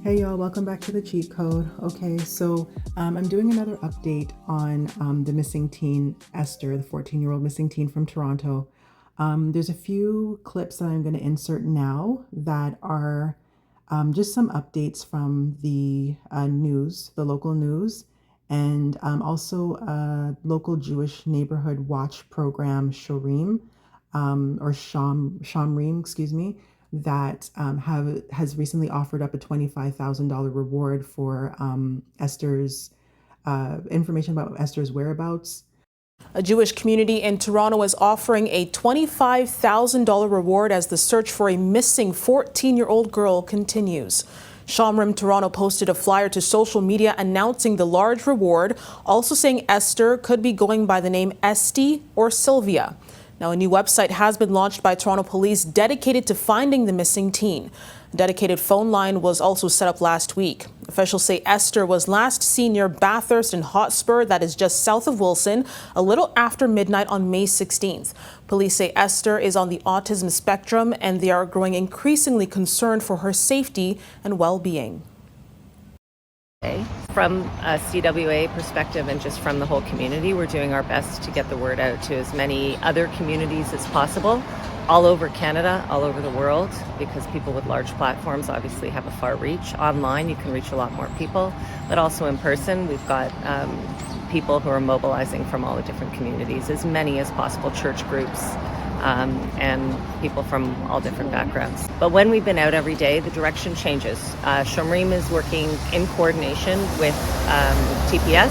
Hey y'all, welcome back to the cheat code. Okay, so I'm doing another update on the missing teen, Esther, the 14-year-old missing teen from Toronto. There's a few clips that I'm going to insert now that are just some updates from the news, the local news, and also a local Jewish neighborhood watch program, Shorim, Shamrim, excuse me, that has recently offered up a $25,000 reward for Esther's information about Esther's whereabouts. A Jewish community in Toronto is offering a $25,000 reward as the search for a missing 14-year-old girl continues. Shamrim Toronto posted a flyer to social media announcing the large reward, also saying Esther could be going by the name Esti or Sylvia. Now, a new website has been launched by Toronto Police dedicated to finding the missing teen. A dedicated phone line was also set up last week. Officials say Esther was last seen near Bathurst and Hotspur, that is just south of Wilson, a little after midnight on May 16th. Police say Esther is on the autism spectrum, and they are growing increasingly concerned for her safety and well-being. From a CWA perspective and just from the whole community, we're doing our best to get the word out to as many other communities as possible, all over Canada, all over the world, because people with large platforms obviously have a far reach. Online, you can reach a lot more people, but also in person, we've got people who are mobilizing from all the different communities, as many as possible, church groups, and people from all different backgrounds. But when we've been out every day, the direction changes. Shomrim is working in coordination with TPS.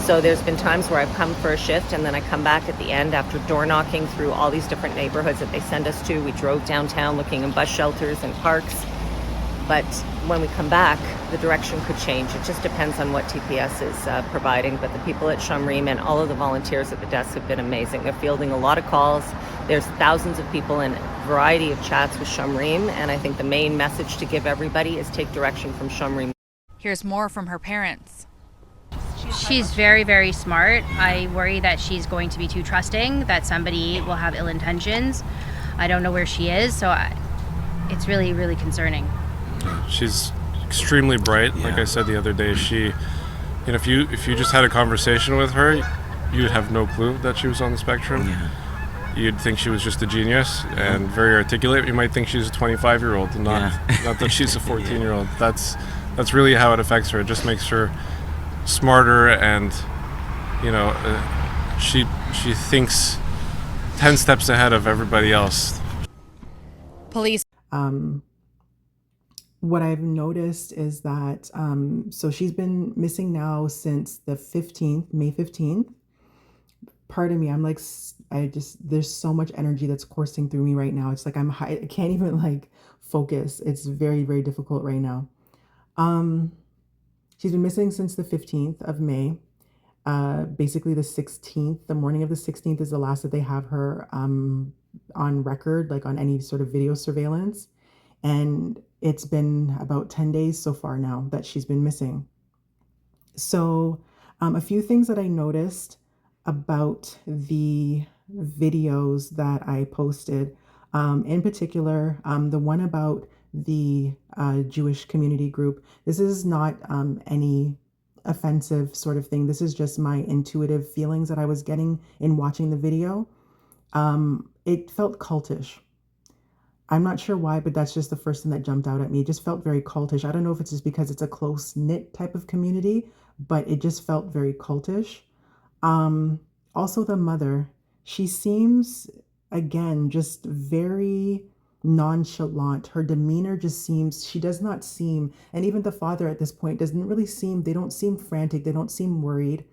So there's been times where I've come for a shift and then I come back at the end after door knocking through all these different neighborhoods that they send us to. We drove downtown looking in bus shelters and parks. But when we come back, the direction could change. It just depends on what TPS is providing. But the people at Shomrim and all of the volunteers at the desk have been amazing. They're fielding a lot of calls. There's thousands of people in a variety of chats with Shomrim. And I think the main message to give everybody is take direction from Shomrim. Here's more from her parents. She's very, very smart. I worry that she's going to be too trusting, that somebody will have ill intentions. I don't know where she is, so it's really, really concerning. She's extremely bright. Like I said the other day, if you just had a conversation with her, you'd have no clue that she was on the spectrum. You'd think she was just a genius and very articulate. You might think she's a 25-year-old and not that she's a 14-year-old. That's really how it affects her. It just makes her smarter, and she thinks 10 steps ahead of everybody else. Police. What I've noticed is that so she's been missing now since the 15th, May 15th. Pardon me, I'm like, there's so much energy that's coursing through me right now. It's like I can't even focus. It's very, very difficult right now. She's been missing since the 15th of May. Basically the 16th, the morning of the 16th is the last that they have her on record, on any sort of video surveillance. And it's been about 10 days so far now that she's been missing. So a few things that I noticed about the videos that I posted, in particular, the one about the Jewish community group. This is not any offensive sort of thing. This is just my intuitive feelings that I was getting in watching the video. It felt cultish. I'm not sure why, but that's just the first thing that jumped out at me. It just felt very cultish. I don't know if it's just because it's a close-knit type of community, but it just felt very cultish. Also, the mother, she seems, again, just very nonchalant. Her demeanor just seems, she does not seem, and even the father at this point doesn't really seem, they don't seem frantic. They don't seem worried.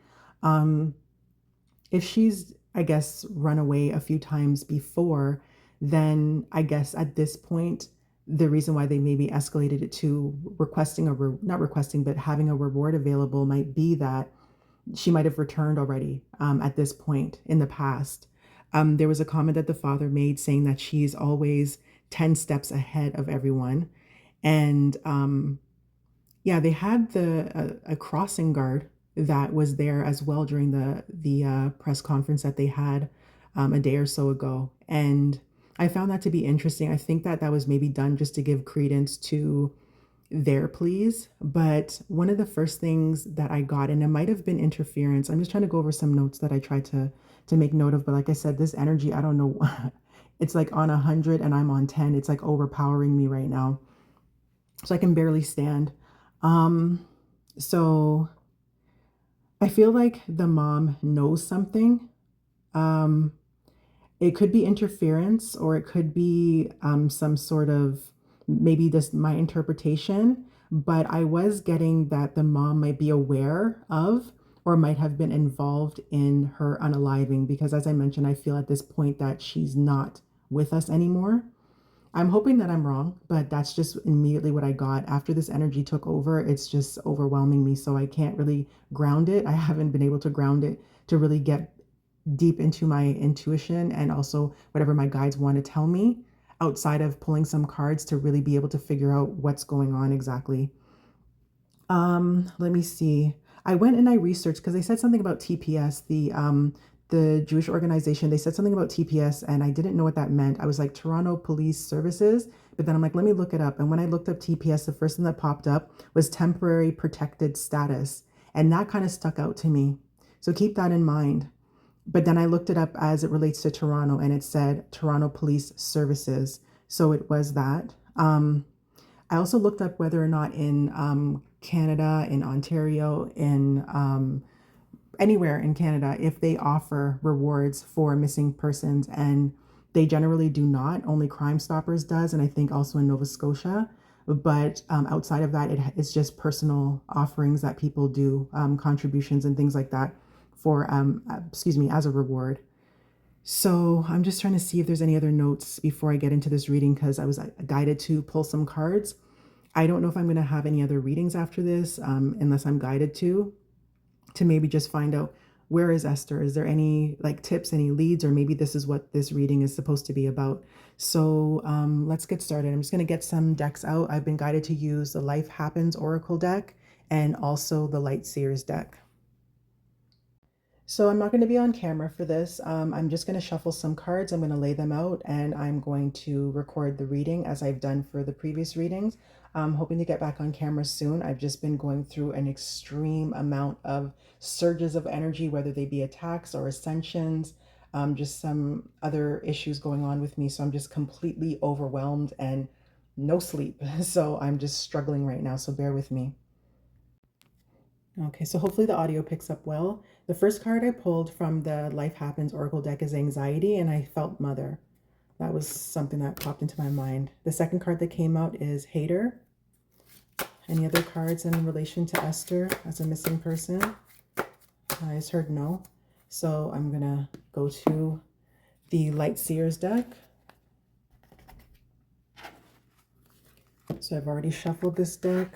If she's, I guess, run away a few times before, then I guess at this point, the reason why they maybe escalated it to requesting not requesting, but having a reward available might be that she might have returned already at this point in the past. There was a comment that the father made saying that she's always 10 steps ahead of everyone. And they had a crossing guard that was there as well during the press conference that they had a day or so ago. And I found that to be interesting. I think that was maybe done just to give credence to there, please. But one of the first things that I got, and it might have been interference. I'm just trying to go over some notes that I tried to make note of. But like I said, this energy, I don't know. It's like on 100 and I'm on 10. It's like overpowering me right now. So I can barely stand. So I feel like the mom knows something. Um, it could be interference, or it could be some sort of, maybe this my interpretation, but I was getting that the mom might be aware of or might have been involved in her unaliving, because as I mentioned, I feel at this point that she's not with us anymore. I'm hoping that I'm wrong, but that's just immediately what I got. After this energy took over, it's just overwhelming me. So I can't really ground it. I haven't been able to ground it to really get deep into my intuition and also whatever my guides want to tell me outside of pulling some cards to really be able to figure out what's going on exactly. Let me see. I went and I researched because they said something about TPS, the Jewish organization. They said something about TPS, and I didn't know what that meant. I was like, Toronto Police Services, but then I'm like, let me look it up. And when I looked up TPS, the first thing that popped up was temporary protected status, and that kind of stuck out to me. So keep that in mind. But then I looked it up as it relates to Toronto, and it said Toronto Police Services. So it was that. I also looked up whether or not in Canada, in Ontario, in anywhere in Canada, if they offer rewards for missing persons, and they generally do not. Only Crime Stoppers does, and I think also in Nova Scotia. But outside of that, it's just personal offerings that people do, contributions and things like that for, as a reward. So I'm just trying to see if there's any other notes before I get into this reading, because I was guided to pull some cards. I don't know if I'm going to have any other readings after this, unless I'm guided to maybe just find out, where is Esther? Is there any like tips, any leads, or maybe this is what this reading is supposed to be about. So let's get started. I'm just going to get some decks out. I've been guided to use the Life Happens Oracle deck and also the Light Seers deck. So I'm not going to be on camera for this. I'm just going to shuffle some cards. I'm going to lay them out, and I'm going to record the reading as I've done for the previous readings. I'm hoping to get back on camera soon. I've just been going through an extreme amount of surges of energy, whether they be attacks or ascensions, just some other issues going on with me. So I'm just completely overwhelmed and no sleep. So I'm just struggling right now. So bear with me. Okay, so hopefully the audio picks up well. The first card I pulled from the Life Happens Oracle deck is Anxiety, and I felt Mother. That was something that popped into my mind. The second card that came out is Hater. Any other cards in relation to Esther as a missing person? I just heard no. So I'm going to go to the Light Seers deck. So I've already shuffled this deck.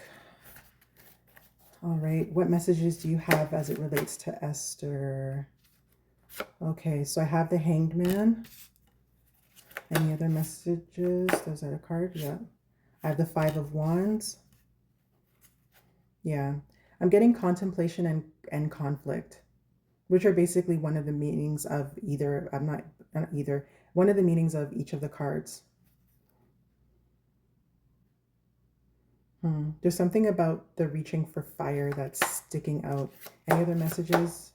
All right, what messages do you have as it relates to Esther? Okay, so I have the Hanged Man. Any other messages? Those are a card, yeah. I have the Five of Wands. Yeah, I'm getting contemplation and conflict, which are basically one of the meanings of either, not either, one of the meanings of each of the cards. There's something about the reaching for fire that's sticking out. Any other messages?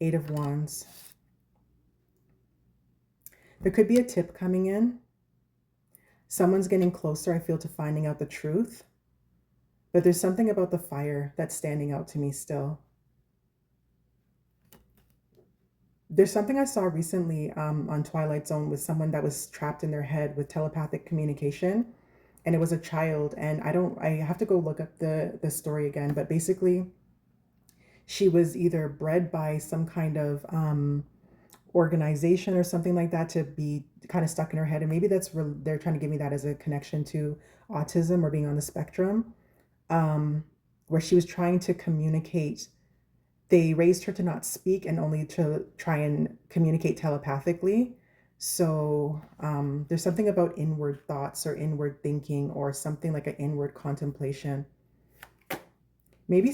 Eight of Wands. There could be a tip coming in. Someone's getting closer, I feel, to finding out the truth. But there's something about the fire that's standing out to me still. There's something I saw recently on Twilight Zone with someone that was trapped in their head with telepathic communication. And it was a child, and I have to go look up the story again, but basically she was either bred by some kind of organization or something like that to be kind of stuck in her head. And maybe they're trying to give me that as a connection to autism or being on the spectrum, where she was trying to communicate. They raised her to not speak and only to try and communicate telepathically. So there's something about inward thoughts or inward thinking or something like an inward contemplation. Maybe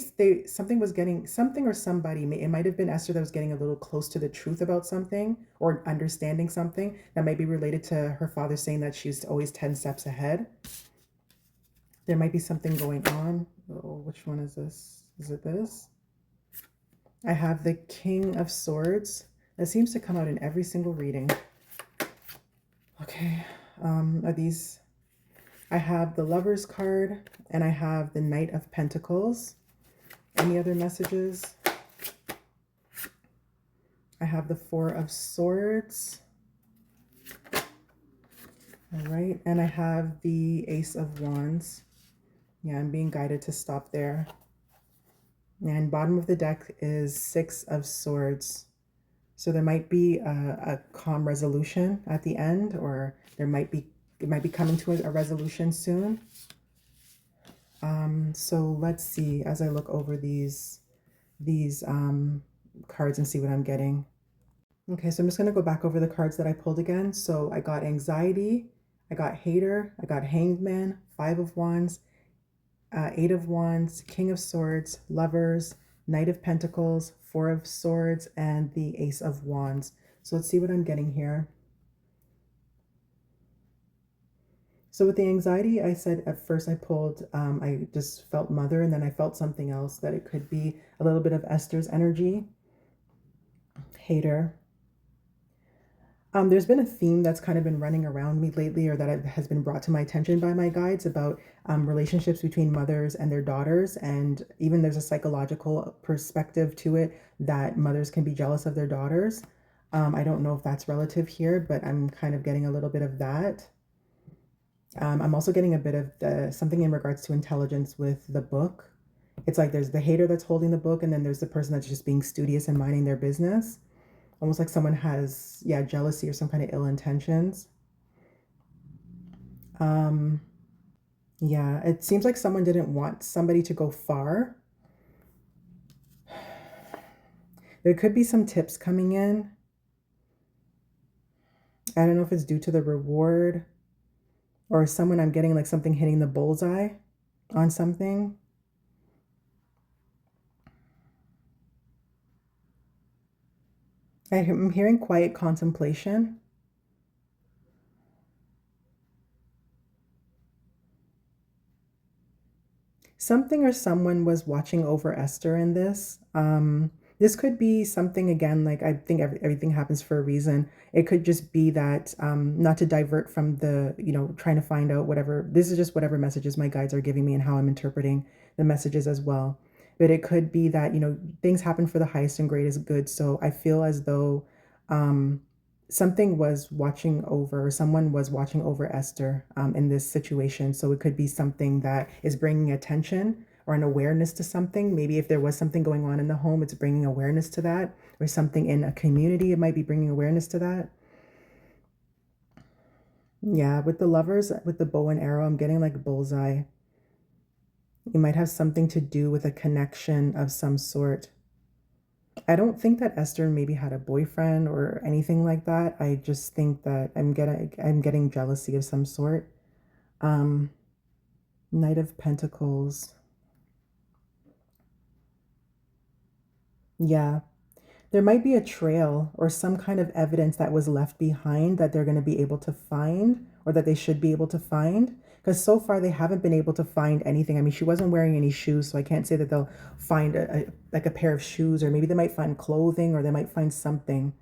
something or somebody, it might have been Esther that was getting a little close to the truth about something or understanding something that might be related to her father saying that she's always 10 steps ahead. There might be something going on. Oh, which one is this? Is it this? I have the King of Swords. That seems to come out in every single reading. Okay, are these... I have the Lover's card, and I have the Knight of Pentacles. Any other messages? I have the Four of Swords. All right, and I have the Ace of Wands. Yeah, I'm being guided to stop there. And bottom of the deck is Six of Swords. So there might be a calm resolution at the end, or it might be coming to a resolution soon. So let's see as I look over these cards and see what I'm getting. Okay, so I'm just going to go back over the cards that I pulled again. So I got Anxiety, I got Hater, I got Hanged Man, Five of Wands, Eight of Wands, King of Swords, Lovers, Knight of Pentacles, Four of Swords, and the Ace of Wands. So let's see what I'm getting here. So with the Anxiety, I said at first I pulled, I just felt Mother, and then I felt something else, that it could be a little bit of Esther's energy. Hater. There's been a theme that's kind of been running around me lately, or that has been brought to my attention by my guides, about relationships between mothers and their daughters. And even there's a psychological perspective to it that mothers can be jealous of their daughters. I don't know if that's relative here, but I'm kind of getting a little bit of that. I'm also getting a bit of something in regards to intelligence with the book. It's like there's the hater that's holding the book, and then there's the person that's just being studious and minding their business. Almost like someone has, yeah, jealousy or some kind of ill intentions. Yeah, it seems like someone didn't want somebody to go far. There could be some tips coming in. I don't know if it's due to the reward, or someone, I'm getting like something hitting the bullseye on something. I'm hearing quiet contemplation. Something or someone was watching over Esther in this. This could be something, again, like I think everything happens for a reason. It could just be that, not to divert from the, trying to find out whatever, this is just whatever messages my guides are giving me and how I'm interpreting the messages as well. But it could be that, things happen for the highest and greatest good. So I feel as though something was watching over, or someone was watching over Esther in this situation. So it could be something that is bringing attention or an awareness to something. Maybe if there was something going on in the home, it's bringing awareness to that, or something in a community, it might be bringing awareness to that. Yeah, with the Lovers, with the bow and arrow, I'm getting like bullseye. It might have something to do with a connection of some sort. I don't think that Esther maybe had a boyfriend or anything like that. I just think that I'm getting jealousy of some sort. Knight of Pentacles. Yeah. There might be a trail or some kind of evidence that was left behind that they're going to be able to find, or that they should be able to find. Because so far they haven't been able to find anything. I mean, she wasn't wearing any shoes, so I can't say that they'll find like a pair of shoes, or maybe they might find clothing, or they might find something.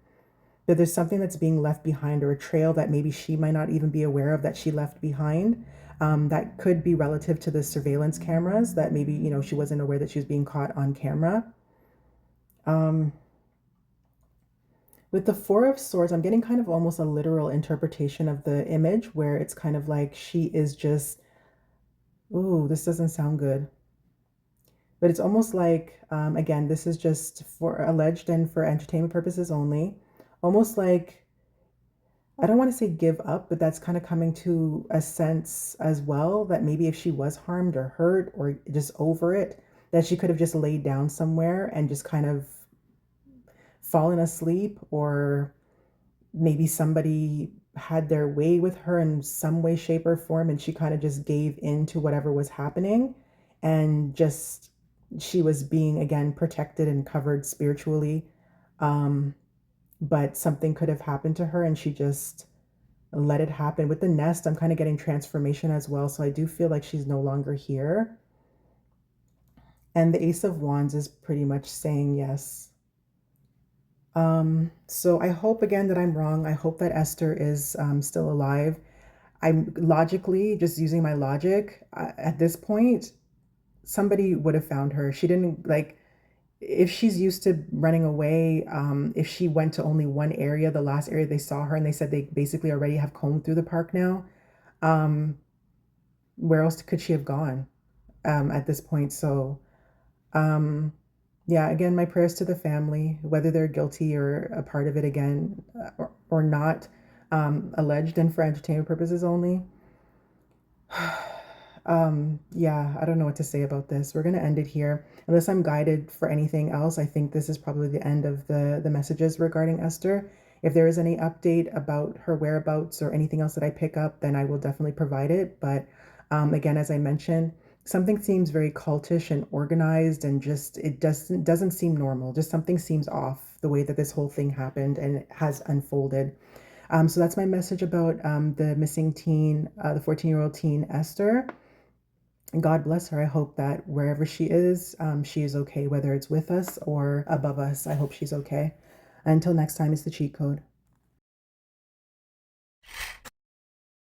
But there's something that's being left behind, or a trail that maybe she might not even be aware of that she left behind. That could be relative to the surveillance cameras, that maybe, she wasn't aware that she was being caught on camera. With the Four of Swords, I'm getting kind of almost a literal interpretation of the image, where it's kind of like she is just, ooh, this doesn't sound good. But it's almost like, again, this is just for alleged and for entertainment purposes only. Almost like, I don't want to say give up, but that's kind of coming to a sense as well, that maybe if she was harmed or hurt or just over it, that she could have just laid down somewhere and just kind of fallen asleep, or maybe somebody had their way with her in some way, shape, or form, and she kind of just gave in to whatever was happening, and just she was being, again, protected and covered spiritually. But something could have happened to her, and she just let it happen. With the nest, I'm kind of getting transformation as well. So I do feel like she's no longer here. And the Ace of Wands is pretty much saying yes. So I hope again that I'm wrong. I hope that Esther is still alive. I'm logically, just using my logic, at this point, somebody would have found her. She didn't, like, if she's used to running away, if she went to only one area, the last area they saw her, and they said they basically already have combed through the park now, where else could she have gone at this point? So, yeah, again, my prayers to the family, whether they're guilty or a part of it again, or not, alleged and for entertainment purposes only. Yeah, I don't know what to say about this. We're going to end it here. Unless I'm guided for anything else, I think this is probably the end of the messages regarding Esther. If there is any update about her whereabouts or anything else that I pick up, then I will definitely provide it. But again, as I mentioned, something seems very cultish and organized, and just it doesn't seem normal. Just something seems off the way that this whole thing happened and it has unfolded. So that's my message about the missing teen, the 14-year-old teen, Esther. God bless her. I hope that wherever she is okay, whether it's with us or above us. I hope she's okay. Until next time, it's the cheat code.